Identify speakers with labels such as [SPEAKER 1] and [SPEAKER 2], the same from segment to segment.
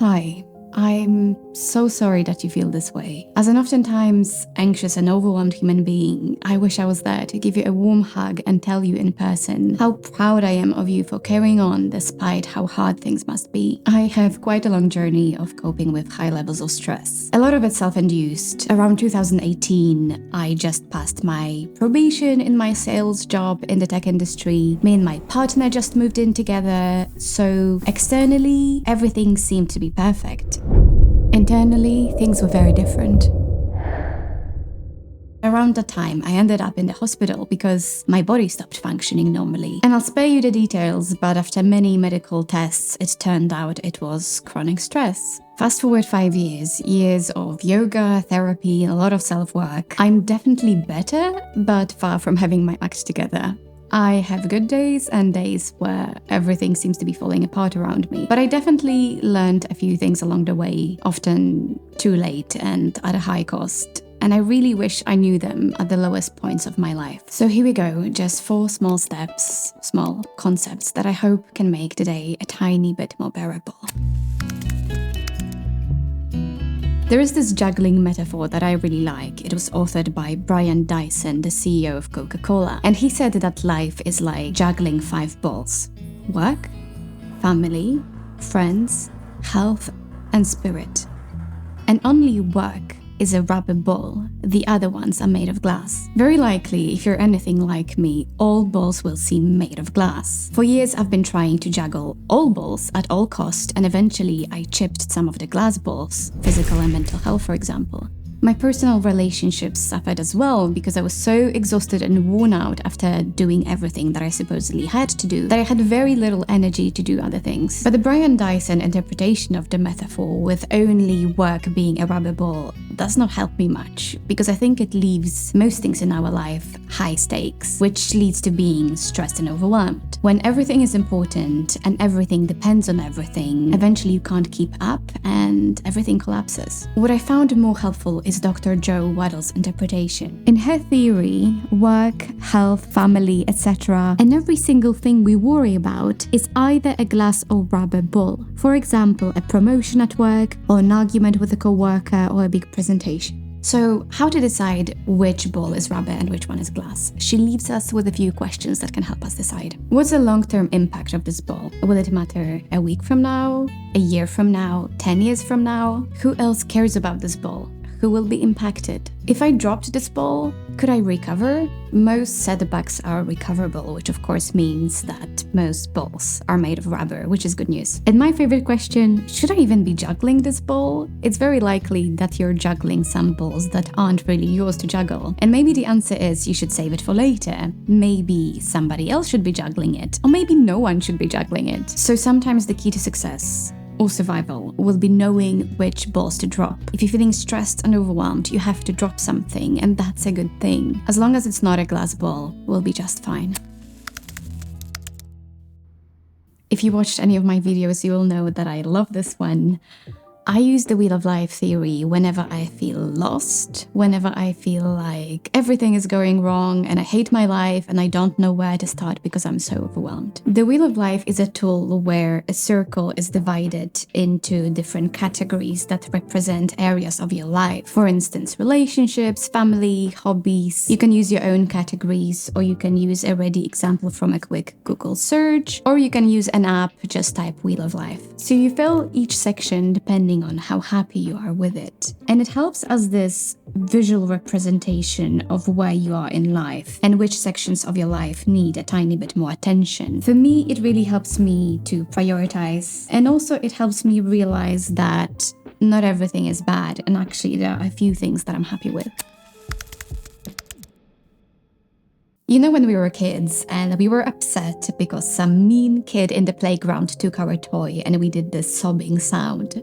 [SPEAKER 1] Hi, I'm so sorry that you feel this way. As an oftentimes anxious and overwhelmed human being, I wish I was there to give you a warm hug and tell you in person how proud I am of you for carrying on despite how hard things must be. I have quite a long journey of coping with high levels of stress. A lot of it self-induced. Around 2018, I just passed my probation in my sales job in the tech industry. Me and my partner just moved in together, so externally, everything seemed to be perfect. Internally, things were very different. Around that time, I ended up in the hospital because my body stopped functioning normally. And I'll spare you the details, but after many medical tests, it turned out it was chronic stress. Fast forward 5 years of yoga, therapy, and a lot of self-work. I'm definitely better, but far from having my act together. I have good days and days where everything seems to be falling apart around me. But I definitely learned a few things along the way, often too late and at a high cost. And I really wish I knew them at the lowest points of my life. So here we go, just 4 small steps, small concepts that I hope can make today a tiny bit more bearable. There is this juggling metaphor that I really like. It was authored by Brian Dyson, the CEO of Coca-Cola. And he said that life is like juggling 5 balls. Work, family, friends, health, and spirit. And only work is a rubber ball. The other ones are made of glass. Very likely, if you're anything like me, all balls will seem made of glass. For years, I've been trying to juggle all balls at all cost, and eventually I chipped some of the glass balls, physical and mental health, for example. My personal relationships suffered as well because I was so exhausted and worn out after doing everything that I supposedly had to do that I had very little energy to do other things. But the Brian Dyson interpretation of the metaphor with only work being a rubber ball does not help me much because I think it leaves most things in our life high stakes, which leads to being stressed and overwhelmed. When everything is important and everything depends on everything, eventually you can't keep up and everything collapses. What I found more helpful is Dr. Jo Waddell's interpretation. In her theory, work, health, family, etc., and every single thing we worry about is either a glass or rubber ball. For example, a promotion at work, or an argument with a coworker, or a big presentation. So, how to decide which ball is rubber and which one is glass? She leaves us with a few questions that can help us decide. What's the long-term impact of this ball? Will it matter a week from now, a year from now, 10 years from now? Who else cares about this ball? Who will be impacted? If I dropped this ball, could I recover? Most setbacks are recoverable, which of course means that most balls are made of rubber, which is good news. And my favorite question, should I even be juggling this ball? It's very likely that you're juggling some balls that aren't really yours to juggle. And maybe the answer is you should save it for later. Maybe somebody else should be juggling it, or maybe no one should be juggling it. So sometimes the key to success or survival will be knowing which balls to drop. If you're feeling stressed and overwhelmed, you have to drop something, and that's a good thing. As long as it's not a glass ball, we'll be just fine. If you watched any of my videos, you will know that I love this one. I use the Wheel of Life theory whenever I feel lost, whenever I feel like everything is going wrong and I hate my life and I don't know where to start because I'm so overwhelmed. The Wheel of Life is a tool where a circle is divided into different categories that represent areas of your life. For instance, relationships, family, hobbies. You can use your own categories, or you can use a ready example from a quick Google search, or you can use an app, just type Wheel of Life. So you fill each section depending on how happy you are with it. And it helps as this visual representation of where you are in life and which sections of your life need a tiny bit more attention. For me, it really helps me to prioritize, and also it helps me realize that not everything is bad, and actually there are a few things that I'm happy with. You know, when we were kids and we were upset because some mean kid in the playground took our toy and we did this sobbing sound.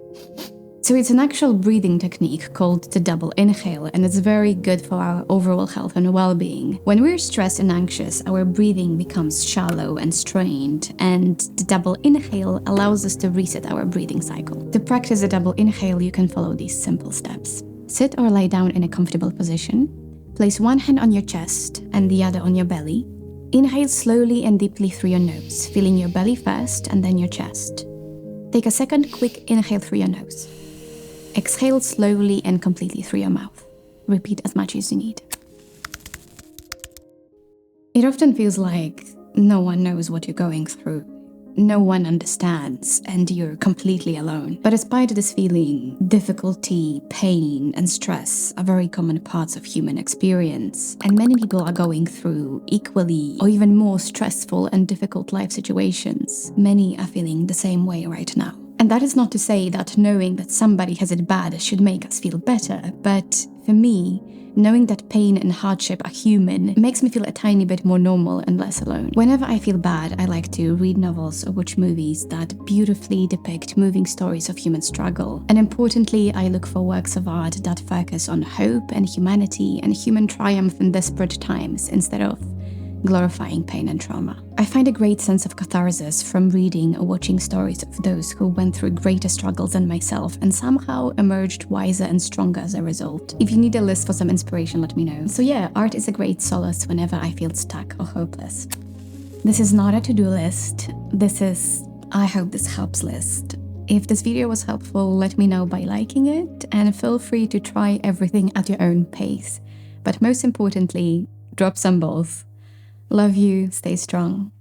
[SPEAKER 1] So it's an actual breathing technique called the double inhale, and it's very good for our overall health and well-being. When we're stressed and anxious, our breathing becomes shallow and strained, and the double inhale allows us to reset our breathing cycle. To practice the double inhale, you can follow these simple steps. Sit or lie down in a comfortable position. Place one hand on your chest and the other on your belly. Inhale slowly and deeply through your nose, feeling your belly first and then your chest. Take a second quick inhale through your nose. Exhale slowly and completely through your mouth. Repeat as much as you need. It often feels like no one knows what you're going through. No one understands, and you're completely alone. But despite this feeling, difficulty, pain, and stress are very common parts of human experience. And many people are going through equally or even more stressful and difficult life situations. Many are feeling the same way right now. And that is not to say that knowing that somebody has it bad should make us feel better, but for me, knowing that pain and hardship are human makes me feel a tiny bit more normal and less alone. Whenever I feel bad, I like to read novels or watch movies that beautifully depict moving stories of human struggle. And importantly, I look for works of art that focus on hope and humanity and human triumph in desperate times instead of glorifying pain and trauma. I find a great sense of catharsis from reading or watching stories of those who went through greater struggles than myself and somehow emerged wiser and stronger as a result. If you need a list for some inspiration, let me know. So yeah, art is a great solace whenever I feel stuck or hopeless. This is not a to-do list. This is, I hope this helps list. If this video was helpful, let me know by liking it, and feel free to try everything at your own pace. But most importantly, drop some balls. Love you, stay strong.